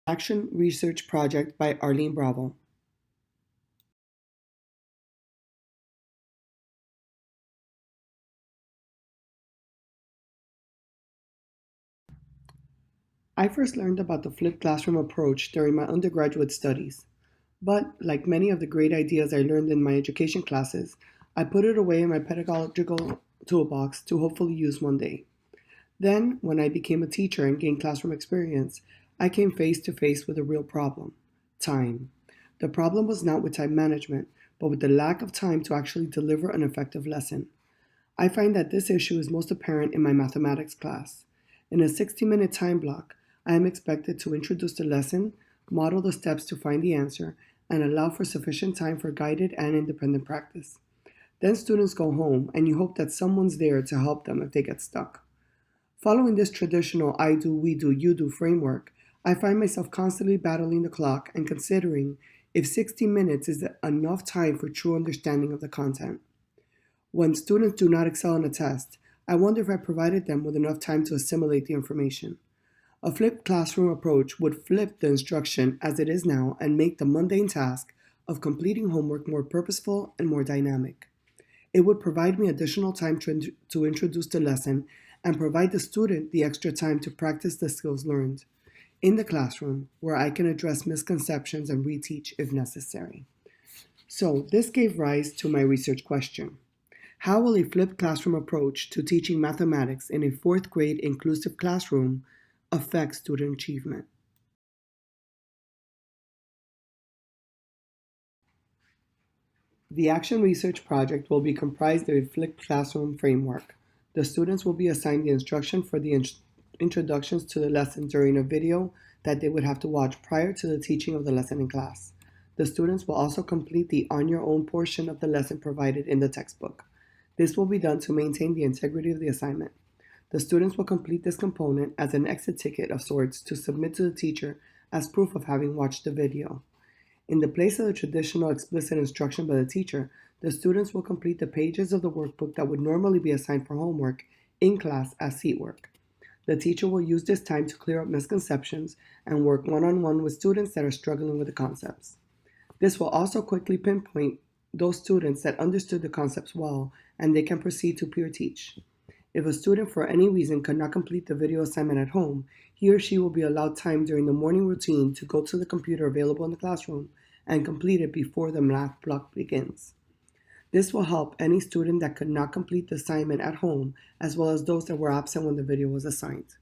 Action Research Project by Arlene Bravo. I first learned about the flipped classroom approach during my undergraduate studies. But, like many of the great ideas I learned in my education classes, I put it away in my pedagogical toolbox to hopefully use one day. Then, when I became a teacher and gained classroom experience, I came face to face with a real problem: time. The problem was not with time management, but with the lack of time to actually deliver an effective lesson. I find that this issue is most apparent in my mathematics class. In a 60-minute time block, I am expected to introduce the lesson, model the steps to find the answer, and allow for sufficient time for guided and independent practice. Then students go home, and you hope that someone's there to help them if they get stuck. Following this traditional I do, we do, you do framework, I find myself constantly battling the clock and considering if 60 minutes is enough time for true understanding of the content. When students do not excel in a test, I wonder if I provided them with enough time to assimilate the information. A flipped classroom approach would flip the instruction as it is now and make the mundane task of completing homework more purposeful and more dynamic. It would provide me additional time to introduce the lesson and provide the student the extra time to practice the skills learned in the classroom, where I can address misconceptions and reteach if necessary. So this gave rise to my research question. How will a flipped classroom approach to teaching mathematics in a fourth grade inclusive classroom affect student achievement? The Action Research Project will be comprised of a flipped classroom framework. The students will be assigned the instruction for the introductions to the lesson during a video that they would have to watch prior to the teaching of the lesson in class. The students will also complete the on your own portion of the lesson provided in the textbook. This will be done to maintain the integrity of the assignment. The students will complete this component as an exit ticket of sorts to submit to the teacher as proof of having watched the video. In the place of the traditional explicit instruction by the teacher, the students will complete the pages of the workbook that would normally be assigned for homework in class as seat work. The teacher will use this time to clear up misconceptions and work one-on-one with students that are struggling with the concepts. This will also quickly pinpoint those students that understood the concepts well, and they can proceed to peer teach. If a student for any reason could not complete the video assignment at home, he or she will be allowed time during the morning routine to go to the computer available in the classroom and complete it before the math block begins. This will help any student that could not complete the assignment at home, as well as those that were absent when the video was assigned.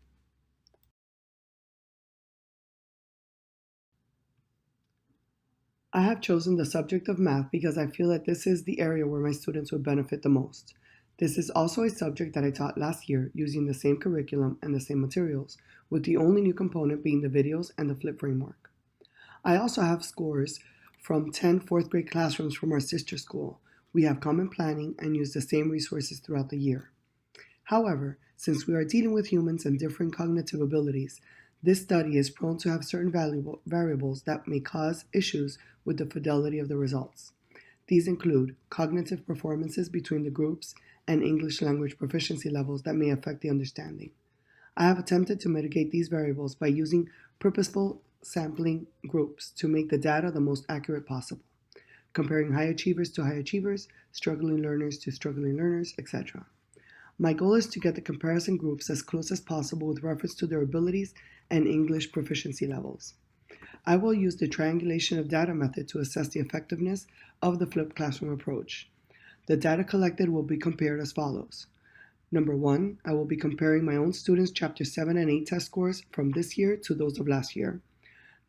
I have chosen the subject of math because I feel that this is the area where my students would benefit the most. This is also a subject that I taught last year using the same curriculum and the same materials, with the only new component being the videos and the flip framework. I also have scores from 10 fourth grade classrooms from our sister school. We have common planning and use the same resources throughout the year. However, since we are dealing with humans and differing cognitive abilities, this study is prone to have certain variables that may cause issues with the fidelity of the results. These include cognitive performances between the groups and English language proficiency levels that may affect the understanding. I have attempted to mitigate these variables by using purposeful sampling groups to make the data the most accurate possible, comparing high achievers to high achievers, struggling learners to struggling learners, etc. My goal is to get the comparison groups as close as possible with reference to their abilities and English proficiency levels. I will use the triangulation of data method to assess the effectiveness of the flipped classroom approach. The data collected will be compared as follows. Number 1, I will be comparing my own students' Chapter 7 and 8 test scores from this year to those of last year.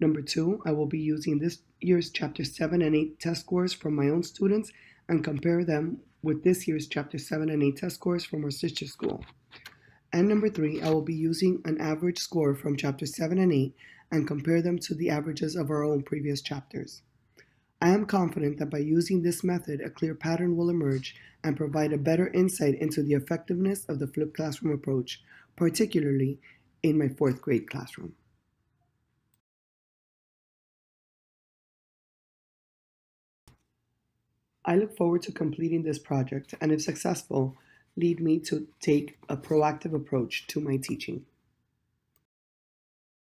Number 2, I will be using this year's Chapter 7 and 8 test scores from my own students and compare them with this year's Chapter 7 and 8 test scores from our sister school. And number 3, I will be using an average score from Chapter 7 and 8 and compare them to the averages of our own previous chapters. I am confident that by using this method, a clear pattern will emerge and provide a better insight into the effectiveness of the flipped classroom approach, particularly in my fourth grade classroom. I look forward to completing this project and, if successful, lead me to take a proactive approach to my teaching.